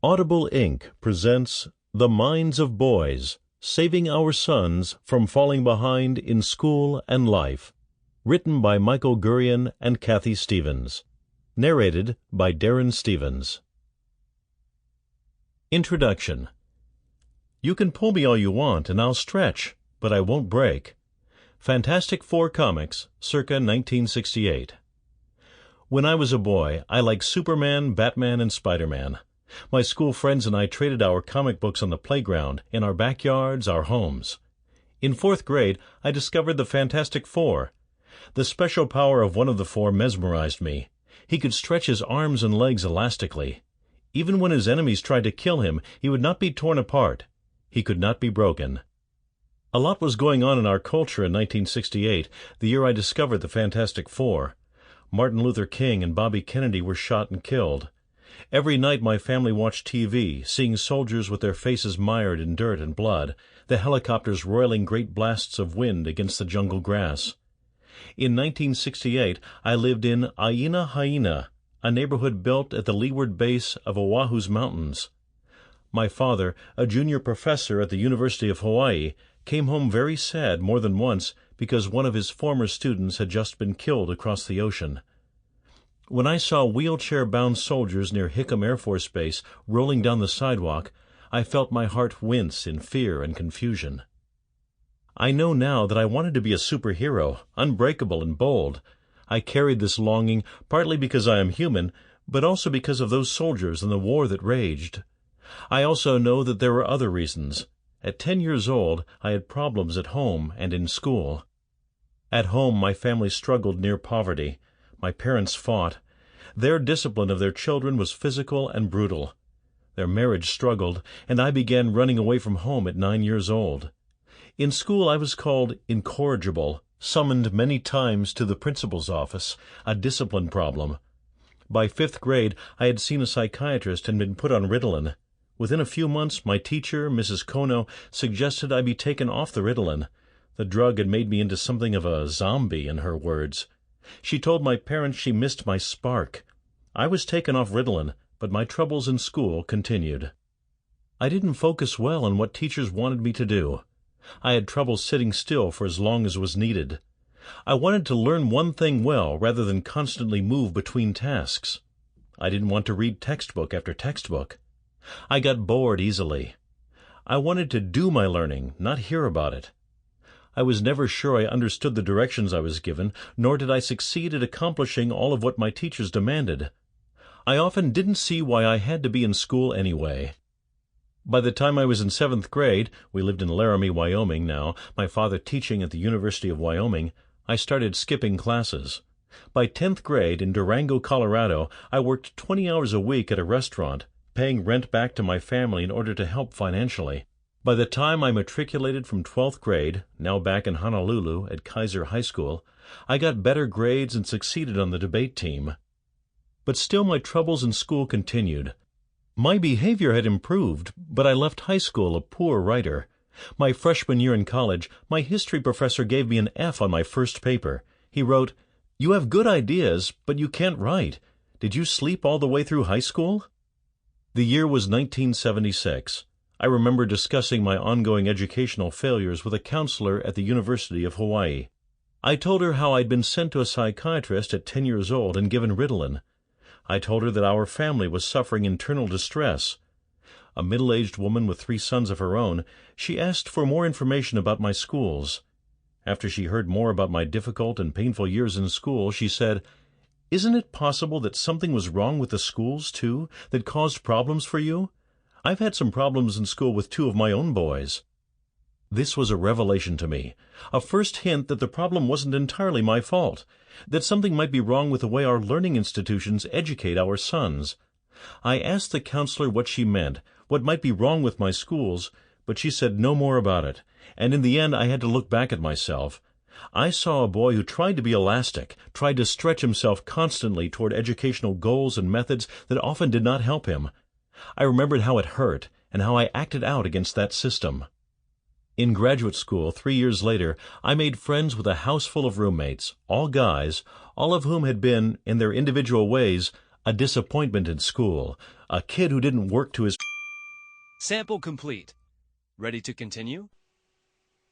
Audible Inc. presents The Minds of Boys, Saving Our Sons from Falling Behind in School and Life. Written by Michael Gurian and Kathy Stevens. Narrated by Darren Stevens. Introduction. You can pull me all you want and I'll stretch, but I won't break. Fantastic Four Comics, circa 1968. When I was a boy, I liked Superman, Batman, and Spider-Man. My school friends and I traded our comic books on the playground, in our backyards, our homes. In fourth grade, I discovered the Fantastic Four. The special power of one of the four mesmerized me. He could stretch his arms and legs elastically. Even when his enemies tried to kill him, he would not be torn apart. He could not be broken. A lot was going on in our culture in 1968, the year I discovered the Fantastic Four. Martin Luther King and Bobby Kennedy were shot and killed. Every night my family watched TV, seeing soldiers with their faces mired in dirt and blood, the helicopters roiling great blasts of wind against the jungle grass. In 1968, I lived in Aina Haina, a neighborhood built at the leeward base of Oahu's mountains. My father, a junior professor at the University of Hawaii, came home very sad more than once because one of his former students had just been killed across the ocean. When I saw wheelchair-bound soldiers near Hickam Air Force Base rolling down the sidewalk, I felt my heart wince in fear and confusion. I know now that I wanted to be a superhero, unbreakable and bold. I carried this longing partly because I am human, but also because of those soldiers and the war that raged. I also know that there were other reasons. At 10 years old, I had problems at home and in school. At home, my family struggled near poverty. My parents fought. Their discipline of their children was physical and brutal. Their marriage struggled, and I began running away from home at 9 years old. In school I was called incorrigible, summoned many times to the principal's office, a discipline problem. By 5th grade I had seen a psychiatrist and been put on Ritalin. Within a few months my teacher, Mrs. Kono, suggested I be taken off the Ritalin. The drug had made me into something of a zombie, in her words. She told my parents she missed my spark. I was taken off Ritalin, but my troubles in school continued. I didn't focus well on what teachers wanted me to do. I had trouble sitting still for as long as was needed. I wanted to learn one thing well rather than constantly move between tasks. I didn't want to read textbook after textbook. I got bored easily. I wanted to do my learning, not hear about it. I was never sure I understood the directions I was given, nor did I succeed at accomplishing all of what my teachers demanded. I often didn't see why I had to be in school anyway. By the time I was in 7th grade, we lived in Laramie, Wyoming now, my father teaching at the University of Wyoming, I started skipping classes. By 10th grade, in Durango, Colorado, I worked 20 hours a week at a restaurant, paying rent back to my family in order to help financially. By the time I matriculated from 12th grade, now back in Honolulu at Kaiser High School, I got better grades and succeeded on the debate team. But still my troubles in school continued. My behavior had improved, but I left high school a poor writer. My freshman year in college, my history professor gave me an F on my first paper. He wrote, "You have good ideas, but you can't write. Did you sleep all the way through high school?" The year was 1976. I remember discussing my ongoing educational failures with a counselor at the University of Hawaii. I told her how I'd been sent to a psychiatrist at 10 years old and given Ritalin. I told her that our family was suffering internal distress. A middle-aged woman with 3 sons of her own, she asked for more information about my schools. After she heard more about my difficult and painful years in school, she said, "Isn't it possible that something was wrong with the schools, too, that caused problems for you? I've had some problems in school with 2 of my own boys." This was a revelation to me, a first hint that the problem wasn't entirely my fault, that something might be wrong with the way our learning institutions educate our sons. I asked the counselor what she meant, what might be wrong with my schools, but she said no more about it, and in the end I had to look back at myself. I saw a boy who tried to be elastic, tried to stretch himself constantly toward educational goals and methods that often did not help him. I remembered how it hurt and how I acted out against that system. In graduate school, 3 years later, I made friends with a house full of roommates, all guys, all of whom had been, in their individual ways, a disappointment in school, a kid who didn't work to his... Sample complete. Ready to continue?